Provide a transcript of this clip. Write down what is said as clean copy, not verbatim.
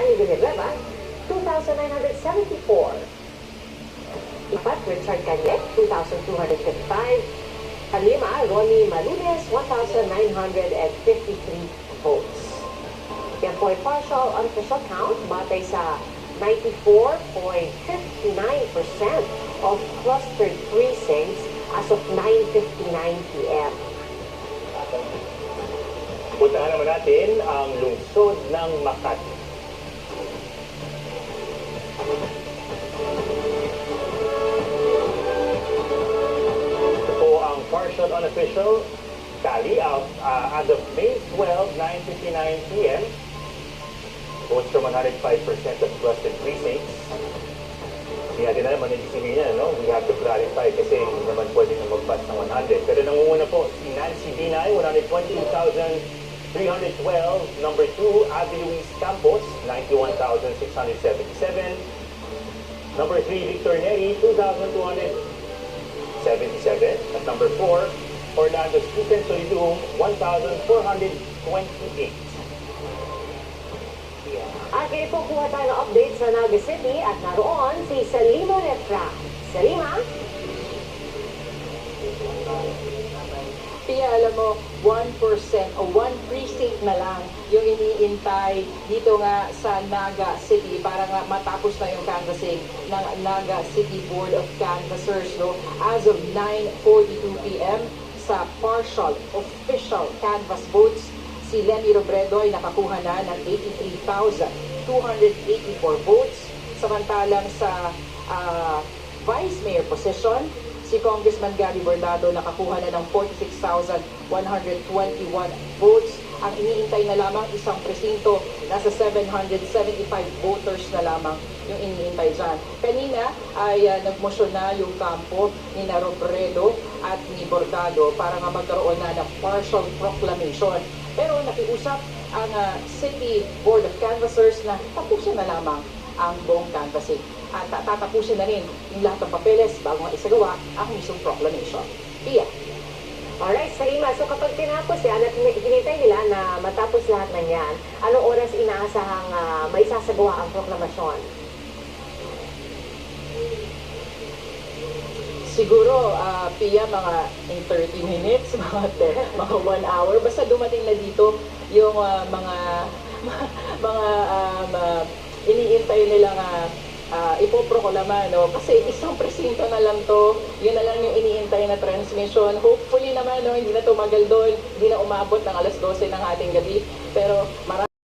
Danny Villanueva, 2,974. Ipat, Richard Cañet, 2,255. Kalima, Ronnie Malunes, 1,953 votes. Yan po ay partial unofficial count batay sa 94.59% of clustered precincts as of 9:59 p.m. Puntahan naman natin ang lungsod ng Makati. Ito po ang partial unofficial tally as of May 12, 9:59 p.m. Votes from 105% of clustered precincts. Hindi natin alam ano yung sabihin niya, no? We have to clarify kasi hindi naman pwede na mag-pass ng 100. Pero nangunguna po, si Nancy Binay, 122,312. Number 2, Abby Luis Campos, 91,677. Number 3, Victor Neri, 2,277. At number 4, Orlando Stephen Solidum, 1,428. At ngayon po kuha tayo ng update sa Naga City at naroon si Salima Refra. Salima? Pia, alam mo, 1% o 1 precinct na lang yung iniintay dito nga sa Naga City para nga matapos na yung canvassing ng Naga City Board of Canvassers, no? As of 9:42 p.m. sa partial official canvass votes, si Lenny Robredo ay nakakuha na ng 83,284 votes. Samantalang sa Vice Mayor position, si Congressman Gary Bordado nakakuha na ng 46,121 votes. Ang iniintay na lamang isang presinto, nasa 775 voters na lamang yung iniintay dyan. Kanina ay nagmosyon na yung kampo ni Robredo at ni Bordado para nga magkaroon na ng partial proclamation. Pero nakiusap ang City Board of Canvassers na tapusin na lamang ang buong canvassing. At tatapusin na rin yung lahat ng papeles bago nga isagawa ang mismong proclamation. Pia. Alright, Salima. So kapag tinapos yan at hinintay nila na matapos lahat ng yan, anong oras inaasahang maisasagawa ang proklamasyon? Siguro, Pia, mga in 30 minutes, mga 1 hour. Basta dumating na dito yung iniintay nilang ipoproklama, no? Kasi isang presinto na lang to, yun na lang yung iniintay na transmission. Hopefully naman, no, hindi na tumagal doon, hindi na umabot ng alas 12 ng ating gabi. Pero marami